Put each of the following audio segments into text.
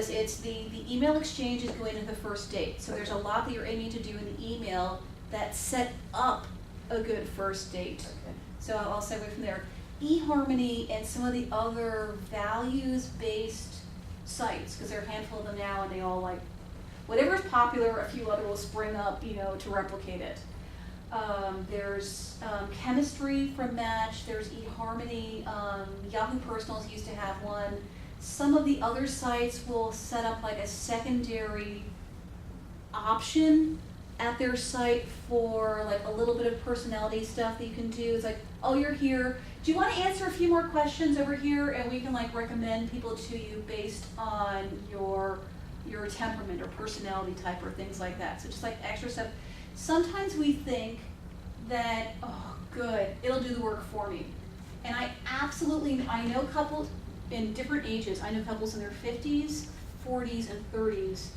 because it's the email exchange is going into the first date. So there's a lot that you're aiming to do in the email that set up a good first date. Okay. So I'll segue from there. Eharmony and some of the other values-based sites, because there are a handful of them now, and they all like, whatever's popular, a few other will spring up, to replicate it. There's Chemistry from Match, there's Eharmony, Yahoo Personals used to have one. Some of the other sites will set up like a secondary option at their site for like a little bit of personality stuff that you can do. It's like, oh, you're here. Do you want to answer a few more questions over here? And we can like recommend people to you based on your temperament or personality type or things like that. So just like extra stuff. Sometimes we think that, oh, good, it'll do the work for me. And I know couples in different ages. I know couples in their 50s, 40s, and 30s,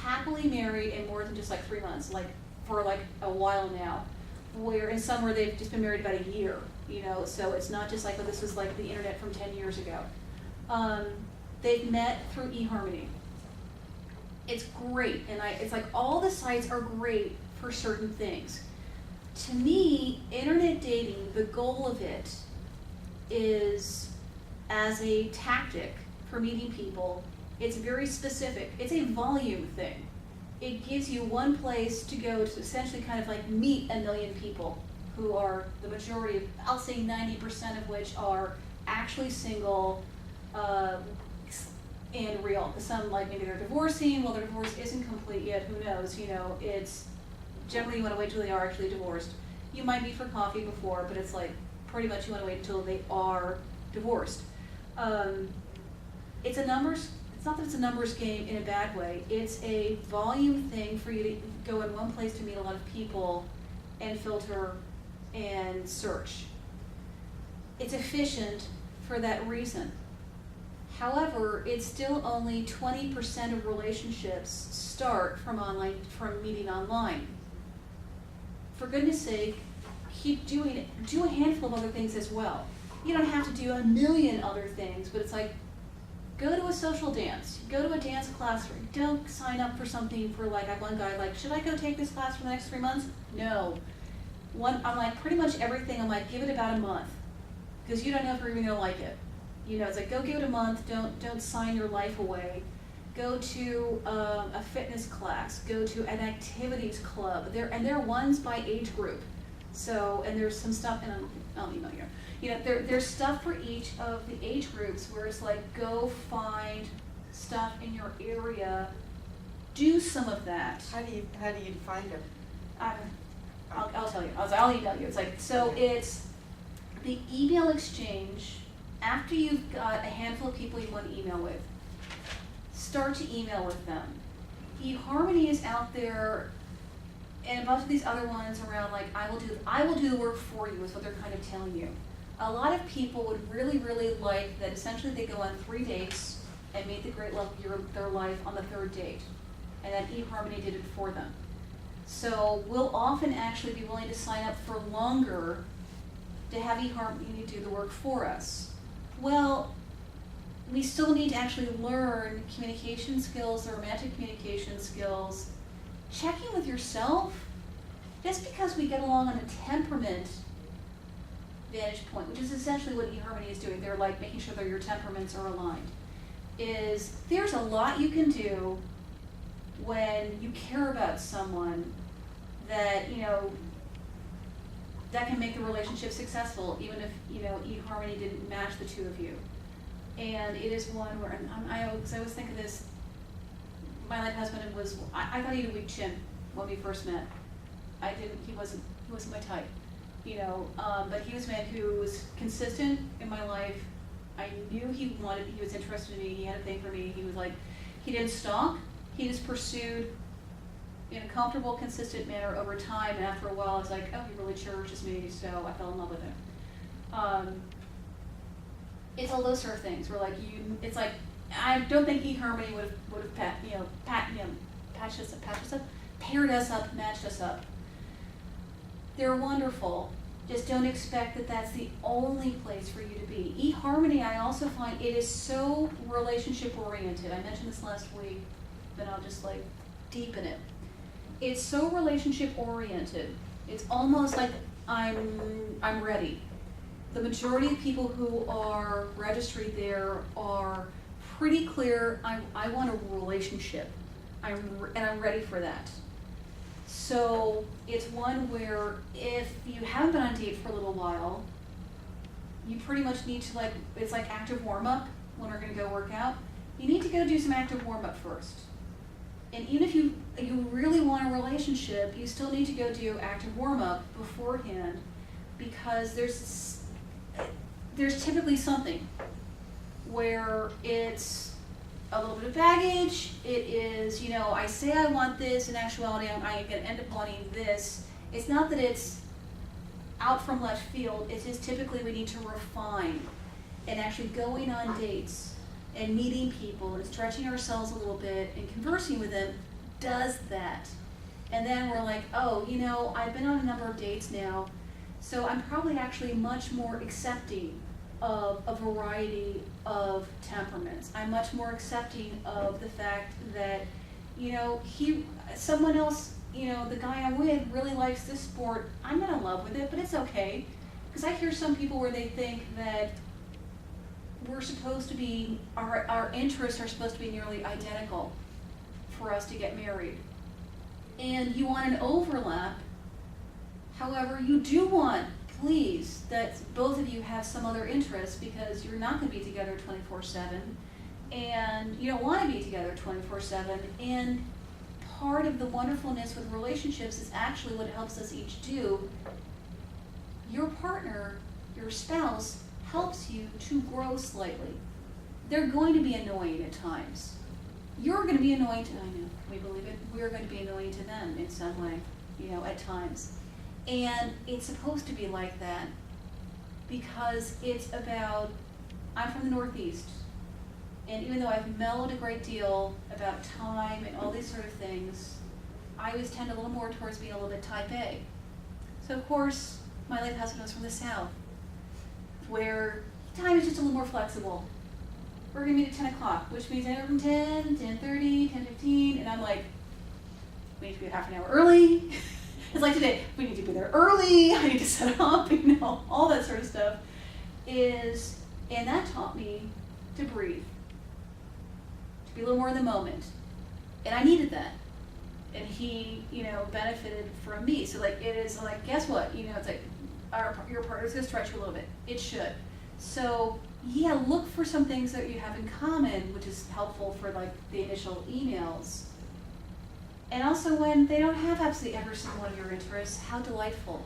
happily married in more than just like 3 months, like for like a while now. Where in some where they've just been married about a year, so it's not just like, oh, this was like the internet from 10 years ago. They've met through Eharmony. It's great, and it's like all the sites are great for certain things. To me, internet dating, the goal of it is as a tactic for meeting people. It's very specific. It's a volume thing. It gives you one place to go to essentially kind of like meet a million people who are the majority of, I'll say 90% of which are actually single and real. Some like maybe they're divorcing, well their divorce isn't complete yet, who knows, it's generally you want to wait till they are actually divorced. You might meet for coffee before, but it's like pretty much you want to wait until they are divorced. It's not that it's a numbers game in a bad way. It's a volume thing for you to go in one place to meet a lot of people and filter and search. It's efficient for that reason. However, it's still only 20% of relationships start from meeting online. For goodness sake, keep doing it. Do a handful of other things as well. You don't have to do a million other things, but it's like, go to a social dance, go to a dance class, don't sign up for something for like, I have one guy like, should I go take this class for the next 3 months? No. I'm like, pretty much everything, I'm like, give it about a month, because you don't know if you're even gonna like it. It's like, go give it a month, don't sign your life away. Go to a fitness class, go to an activities club. There are ones by age group. So, and there's some stuff, and I'll email you. There's stuff for each of the age groups where it's like, go find stuff in your area, do some of that. How do you find them? I'll tell you. I'll email you. It's like, so it's the email exchange. After you've got a handful of people you want to email with, start to email with them. Eharmony is out there, and a bunch of these other ones around like, I will do the work for you is what they're kind of telling you. A lot of people would really, really like that essentially they go on 3 dates and meet the great love of their life on the 3rd date. And that Eharmony did it for them. So we'll often actually be willing to sign up for longer to have Eharmony do the work for us. Well, we still need to actually learn communication skills, the romantic communication skills, checking with yourself. Just because we get along on a temperament vantage point, which is essentially what Eharmony is doing, they're like making sure that your temperaments are aligned, is there's a lot you can do when you care about someone that, that can make the relationship successful, even if, Eharmony didn't match the two of you. And it is one where, I always think of this, my late husband I thought he had a weak chin when we first met. He wasn't my type, but he was a man who was consistent in my life. I knew he was interested in me, he had a thing for me. He was like, he didn't stalk, he just pursued in a comfortable, consistent manner over time, and after a while I was like, oh, he really cherishes me, so I fell in love with him. It's all those sort of things where it's like, I don't think Eharmony would have patched us up, paired us up, matched us up. They're wonderful, Just don't expect that that's the only place for you to be. Eharmony, I also find it is so relationship oriented. I mentioned this last week, but I'll just like deepen it. It's so relationship oriented. It's almost like I'm ready. The majority of people who are registered there are pretty clear. I want a relationship. I'm ready for that. So it's one where if you haven't been on a date for a little while, you pretty much need to it's like active warm-up when we're gonna go work out. You need to go do some active warm-up first. And even if you really want a relationship, you still need to go do active warm-up beforehand, because there's typically something where it's a little bit of baggage. It is, I say I want this, in actuality I'm going to end up wanting this. It's not that it's out from left field, it's just typically we need to refine, and actually going on dates and meeting people and stretching ourselves a little bit and conversing with them does that. And then we're like, oh, I've been on a number of dates now, so I'm probably actually much more accepting of a variety of temperaments. I'm much more accepting of the fact that, someone else, the guy I'm with really likes this sport. I'm not in love with it, but it's okay. Because I hear some people where they think that we're supposed to be, our interests are supposed to be nearly identical for us to get married. And you want an overlap. However, you do want, please, that both of you have some other interest, because you're not going to be together 24/7, and you don't want to be together 24/7. And part of the wonderfulness with relationships is actually what helps us each do. Your partner, your spouse, helps you to grow slightly. They're going to be annoying at times. You're going to be annoying to them. I know, can we believe it? We're going to be annoying to them in some way, at times. And it's supposed to be like that, because it's about, I'm from the Northeast, and even though I've mellowed a great deal about time and all these sort of things, I always tend a little more towards being a little bit type A. So of course, my late husband was from the South, where time is just a little more flexible. We're gonna meet at 10 o'clock, which means anywhere from 10, 10:30, 10:15, and I'm like, we need to be half an hour early. It's like today, we need to be there early, I need to set up, all that sort of stuff and that taught me to breathe, to be a little more in the moment. And I needed that. And he, benefited from me. So it is like, guess what? It's like, your partner's gonna stretch you a little bit. It should. So yeah, look for some things that you have in common, which is helpful for the initial emails. And also when they don't have absolutely every single one of your interests, how delightful.